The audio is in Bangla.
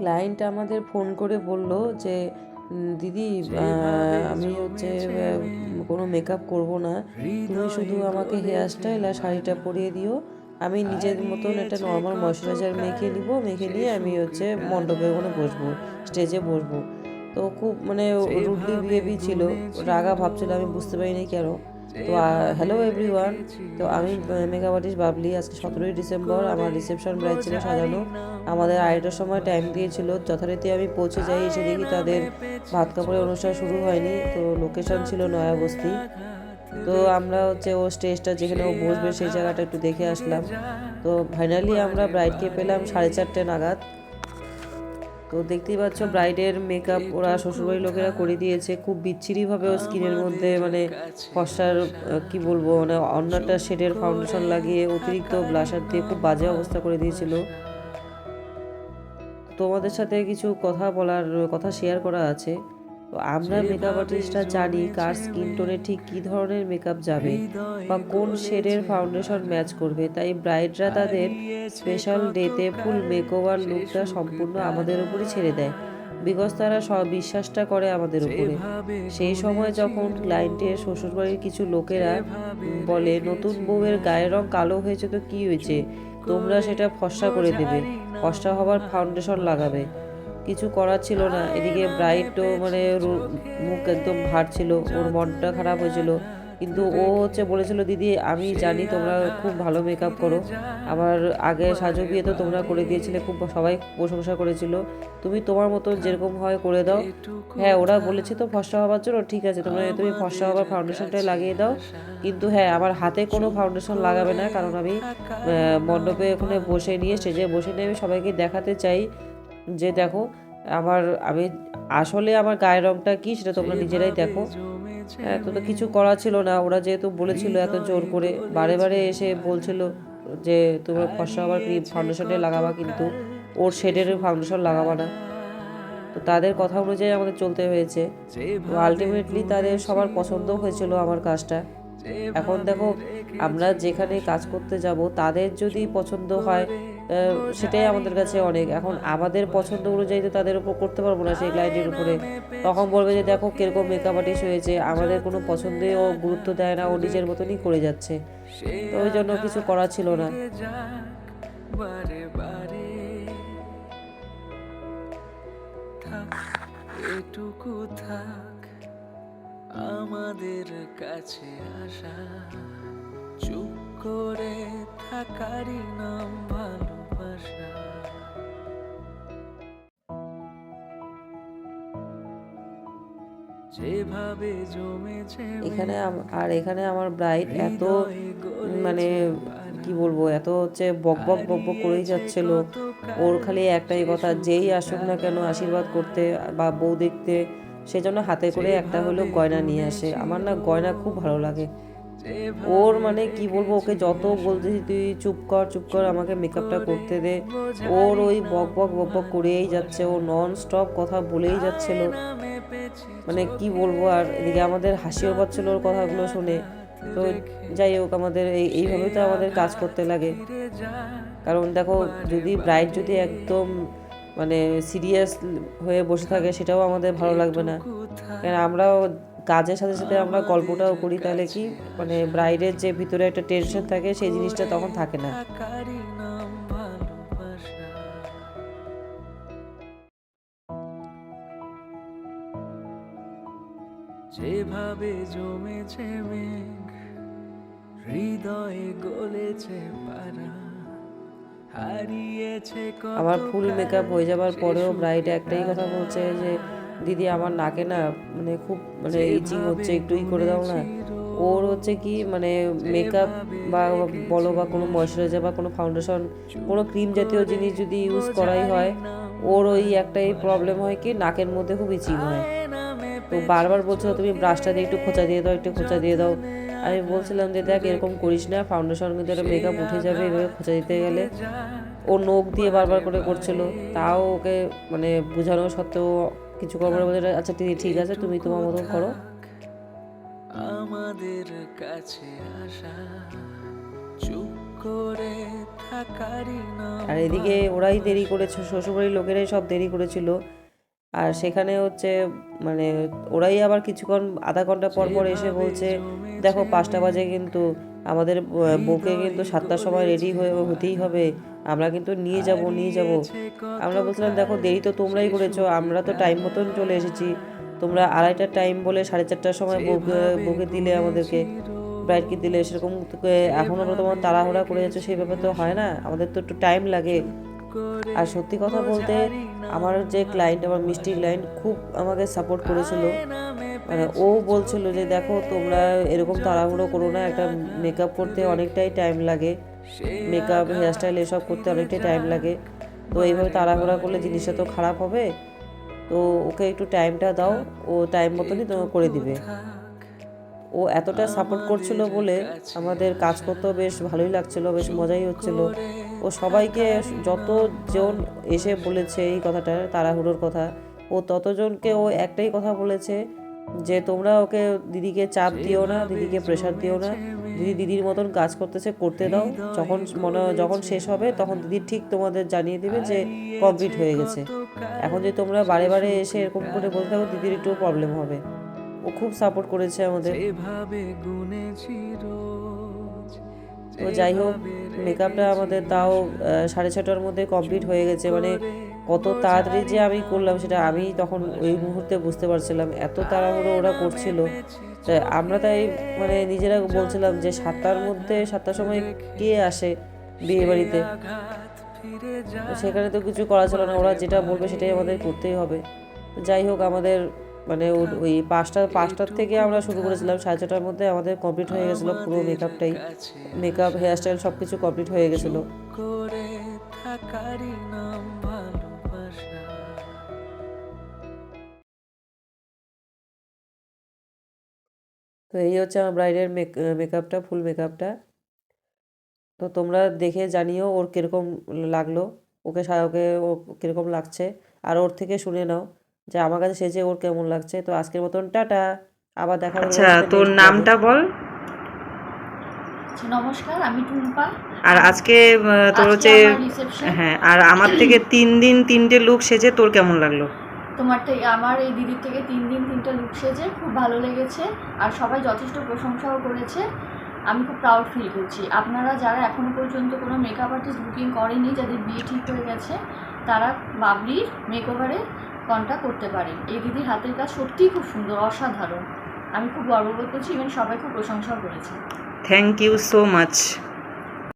ক্লায়েন্ট আমাদের ফোন করে বলল যে দিদি আমি হচ্ছে কোনো মেকআপ করব না, তুমি শুধু আমাকে হেয়ার স্টাইল আর শাড়িটা পরিয়ে দিও, আমি নিজের মতন একটা নর্মাল ময়শ্চারাইজার মেখে নিব, মেখে নিয়ে আমি হচ্ছে মণ্ডপে ওখানে বসবো, স্টেজে বসবো। তো খুব মানে রুডলি বিহেভি ছিল, রাগা ভাবছিল, আমি বুঝতে পারিনি কেন। তো হ্যালো এভরিওয়ান, তো আমি মেকআপ আর্টিস্ট বাবলি। আজকে 17ই ডিসেম্বর আমার রিসেপশন ব্রাইড ছিল সাজানো। আমাদের 2:30টার সময় টাইম দিয়েছিল, যথারীতি আমি পৌঁছে যাই, এসে দেখি তাদের ভাত কাপড়ের অনুষ্ঠান শুরু হয়নি। তো লোকেশন ছিল নয়াবস্তি। তো আমরা হচ্ছে ও স্টেজটা যেখানে ও বসবে সেই জায়গাটা একটু দেখে আসলাম। তো ফাইনালি আমরা ব্রাইডকে পেলাম 4:30 নাগাদ। তো দেখতেই পাচ্ছ ব্রাইডের মেকআপ ওরা শ্বশুরবাড়ির লোকেরা করে দিয়েছে, খুব বিচ্ছিরিভাবে ও স্কিনের মধ্যে মানে ফর্সার কি বলবো মানে অন্য একটা শেডের ফাউন্ডেশন লাগিয়ে অতিরিক্ত ব্লাশার দিয়ে খুব বাজে অবস্থা করে দিয়েছিল। তোমাদের সাথে কিছু কথা শেয়ার করা আছে। তো আমরা মেকআপ আর্টিস্টরা জানি কার স্কিন টোনে ঠিক কী ধরনের মেকআপ যাবে বা কোন শেডের ফাউন্ডেশন ম্যাচ করবে, তাই ব্রাইডরা তাদের স্পেশাল ডেতে ফুল মেকওভার লুকটা সম্পূর্ণ আমাদের উপরই ছেড়ে দেয়, বিকজ তারা সব বিশ্বাসটা করে আমাদের উপরে। সেই সময় যখন ক্লায়েন্টের শ্বশুরবাড়ির কিছু লোকেরা বলে নতুন বউয়ের গায়ের রং কালো হয়েছে তো কী হয়েছে, তোমরা সেটা ফর্সা করে দেবে, ফর্সা হবার ফাউন্ডেশন লাগাবে, কিছু করার ছিল না। এদিকে ব্রাইডও মানে মুখ একদম ভার ছিল, ওর মনটা খারাপ হয়েছিল, কিন্তু ও হচ্ছে বলেছিল দিদি আমি জানি তোমরা খুব ভালো মেকআপ করো, আমার আগে সাজু বিয়ে তো তোমরা করে দিয়েছিলে, খুব সবাই প্রশংসা করেছিল, তুমি তোমার মতন যেরকম হয় করে দাও। হ্যাঁ ওরা বলেছে তো ফর্সা হওয়ার জন্য, ঠিক আছে তুমি ফর্সা হওয়ার ফাউন্ডেশনটাই লাগিয়ে দাও, কিন্তু হ্যাঁ আমার হাতে কোনো ফাউন্ডেশন লাগাবে না, কারণ আমি মণ্ডপে ওখানে বসে নিয়ে স্টেজে বসে নিয়ে আমি সবাইকে দেখাতে চাই যে দেখো আমি আসলে আমার গায়ের রংটা কি সেটা তোমরা নিজেরাই দেখো। তো কিছু করা ছিল না, ওরা যেহেতু বলেছিল এত জোর করে বারে বারে এসে বলছিল যে তোমরা ফর্সা হওয়ার ক্রিম ফাউন্ডেশনটাই লাগাবা, কিন্তু ওর শেডের ফাউন্ডেশন লাগাবা না। তো তাদের কথা অনুযায়ী আমাদের চলতে হয়েছে। তো আলটিমেটলি তাদের সবার পছন্দ হয়েছিল আমার কাজটা। এখন দেখো আমরা যেখানে কাজ করতে যাব তাদের যদি পছন্দ হয় সেটাই আমাদের কাছে অনেক। এখন আমাদের পছন্দ অনুযায়ী তো তাদের উপর করতে পারবো না, সেই ক্লায়েন্টের উপরে তখন বলবে যে দেখো কিরকম মেকআপ আর্টিস্ট হয়েছে, আমাদের কোনো পছন্দে ও গুরুত্ব দেয় না, ও নিজের মতনই করে যাচ্ছে। তো ওই জন্য কিছু করা ছিল না। এটুকু থাক আমাদের কাছে আসা, চুপ করে থাকারই নাম ভালোবাসা। যেভাবে জমেছে এখানে আমার ব্রাইড এত মানে কি বলবো এত হচ্ছে বক বক করেই যাচ্ছিল। ওর খালি একটাই কথা, যেই আসুক না কেন আশীর্বাদ করতে বা বউ দেখতে, সেজন্য হাতে করে একটা হলো গয়না নিয়ে আসে। আমার না গয়না খুব ভালো লাগে। ওর মানে কি বলবো, ওকে যত বলতেছি তুই চুপ কর আমাকে মেকআপটা করতে দে, ওর ওই বক বক করেই যাচ্ছে, ও নন স্টপ কথা বলেই যাচ্ছিল। মানে কি বলবো, আর এদিকে আমাদের হাসিও পাচ্ছিল ওর কথাগুলো শুনে। তো যাই হোক আমাদের এইভাবেই তো আমাদের কাজ করতে লাগে। কারণ দেখো যদি ব্রাইড যদি একদম মানে সিরিয়াস হয়ে বসে থাকে সেটাও আমাদের ভালো লাগবে না, কারণ আমরাও কাজের সাথে সাথে আমরা গল্পটাও করি, তাহলে কি মানে ব্রাইডের যে ভিতরে একটা টেনশন থাকে সেই জিনিসটা তখন থাকে না। যেভাবে জমেছে মেঘ, হৃদয়ে গলেছে পারা, হারিয়েছে আমার ফুল মেকআপ হয়ে যাবার পরেও ব্রাইড একটাই কথা বলছে যে দিদি আমার নাকে না মানে খুব মানে ইচিং হচ্ছে, একটু করে দাও না। ওর হচ্ছে কি মানে মেকআপ বা বলো বা কোনো ময়শ্চারাইজার বা কোনো ফাউন্ডেশন কোনো ক্রিম জাতীয় জিনিস যদি ইউজ করাই হয়, ওর ওই একটাই প্রবলেম হয় কি নাকের মধ্যে খুব ইচিং হয়। তো বারবার বলছিল তুমি ব্রাশটা দিয়ে একটু খোঁচা দিয়ে দাও। আমি বলছিলাম যে দেখ এরকম করিস না, ফাউন্ডেশন কিন্তু একটা মেকআপ উঠে যাবে এভাবে খোঁচা দিতে গেলে। ও নখ দিয়ে বারবার করছিল, তাও ওকে মানে বোঝানো সত্ত্বেও কিছু করবার বলে আচ্ছা ঠিক আছে তুমি তোমার মতন করো। আমাদের কাছে আসা, চুপ করে থাকারই নাম আর এদিকে ওরাই দেরি করেছে, শ্বশুরবাড়ির লোকেরাই সব দেরি করেছিল। আর সেখানে হচ্ছে মানে ওরাই আবার কিছুক্ষণ আধা ঘন্টা পর পর এসে বলছে দেখো 5টা বাজে, কিন্তু আমাদের বউকে কিন্তু 7টার সময় রেডি হয়ে হতেই হবে, আমরা কিন্তু নিয়ে যাব। আমরা বলছিলাম দেখো দেরি তো তোমরাই করেছো, আমরা তো টাইম মতন চলে এসেছি, তোমরা 2:30টার টাইম বলে 4:30টার সময় বউকে দিলে, আমাদেরকে ব্রাইডকে দিলে, সেরকম এখন আমরা তোমার তাড়াহুড়া করে যাচ্ছ সেই ব্যাপার তো হয় না, আমাদের তো একটু টাইম লাগে। আর সত্যি কথা বলতে আমার যে ক্লায়েন্ট, আমার মিষ্টি ক্লায়েন্ট, খুব আমাকে সাপোর্ট করেছিল। মানে ও বলছিল যে দেখো তোমরা এরকম তাড়াহুড়ো করো না, একটা মেকআপ করতে অনেকটাই টাইম লাগে, মেকআপ হেয়ারস্টাইল এসব করতে অনেকটাই টাইম লাগে, তো এইভাবে তাড়াহুড়া করলে জিনিসটা তো খারাপ হবে, তো ওকে একটু টাইমটা দাও, ও টাইম মতনই তো করে দিবে। ও এতটা সাপোর্ট করছিল বলে আমাদের কাজ করতেও বেশ ভালোই লাগছিল, বেশ মজাই হচ্ছিল। ও সবাইকে যতজন এসে বলেছে এই কথাটা, তাড়াহুড়োর কথা, ও ততজনকে ও একটাই কথা বলেছে যে তোমরা ওকে দিদিকে চাপ দিও না, দিদিকে প্রেশার দিও না, দিদির মতন কাজ করতেছে করতে দাও, যখন শেষ হবে তখন দিদি ঠিক তোমাদের জানিয়ে দিবে যে কমপ্লিট হয়ে গেছে। এখন যে তোমরা বারে বারে এসে এরকম করে বলতে থাকো, দিদির একটু প্রবলেম হবে। ও খুব সাপোর্ট করেছে আমাদের। যেভাবে গুনেছি রোজ তো যাই হোক, মেকআপটা আমাদের তাও 6:30টার মধ্যে কমপ্লিট হয়ে গেছে। মানে কত তাড়াতাড়ি যে আমি করলাম সেটা আমি তখন ওই মুহূর্তে বুঝতে পারছিলাম, এত তাড়াহুড়ো ওরা করছিল। আমরা তাই মানে নিজেরা বলছিলাম যে 7টার সময় কে আসে বিয়ে বাড়িতে, সেখানে তো কিছু করা ছিল না, ওরা যেটা বলবে সেটাই আমাদের করতেই হবে। যাই হোক, আমাদের মানে ওই 5টার থেকে আমরা শুরু করেছিলাম, 6:30টার মধ্যে আমাদের কমপ্লিট হয়ে গেছিলো পুরো মেকআপটাই, মেকআপ হেয়ারস্টাইল সব কিছু কমপ্লিট হয়ে গেছিলো। করে থাকারই নাম ভালোবাসা। তো এই হচ্ছে আমার ব্রাইডের মেকআপটা, ফুল মেকআপটা। তো তোমরা দেখে জানিও ওর কীরকম লাগলো, ওকে ও কীরকম লাগছে, আর ওর থেকে শুনে নাও যে আমার কাছে সেজে ওর কেমন লাগছে। তো আজকের মতন টাটা, আবার দেখা হবে। আচ্ছা, তোর নামটা বল। নমস্কার, আমি টুম্পা। আর আজকে তোর আজকে হচ্ছে আমার রিসেপশন। হ্যাঁ, আর আমার থেকে 3 দিন 3টে লুক সেজে তোর কেমন লাগলো? তোমার থেকে আমার এই দিদির থেকে 3 দিন 3টা লুক সেজে খুব ভালো লেগেছে, আর সবাই যথেষ্ট প্রশংসাও করেছে। আমি খুব প্রাউড ফিল করছি। আপনারা যারা এখনও পর্যন্ত কোনো মেকআপ আর্টিস্ট বুকিং করেনি, যাদের বিয়ে ঠিক হয়ে গেছে, তারা বাবলির মেকওভারে কন্ট্যাক্ট করতে পারেন। এই দিদির হাতের কাজ সত্যিই খুব সুন্দর, অসাধারণ। আমি খুব গর্ববোধ করছি, ইভেন সবাই খুব প্রশংসাও করেছে। Thank you so much.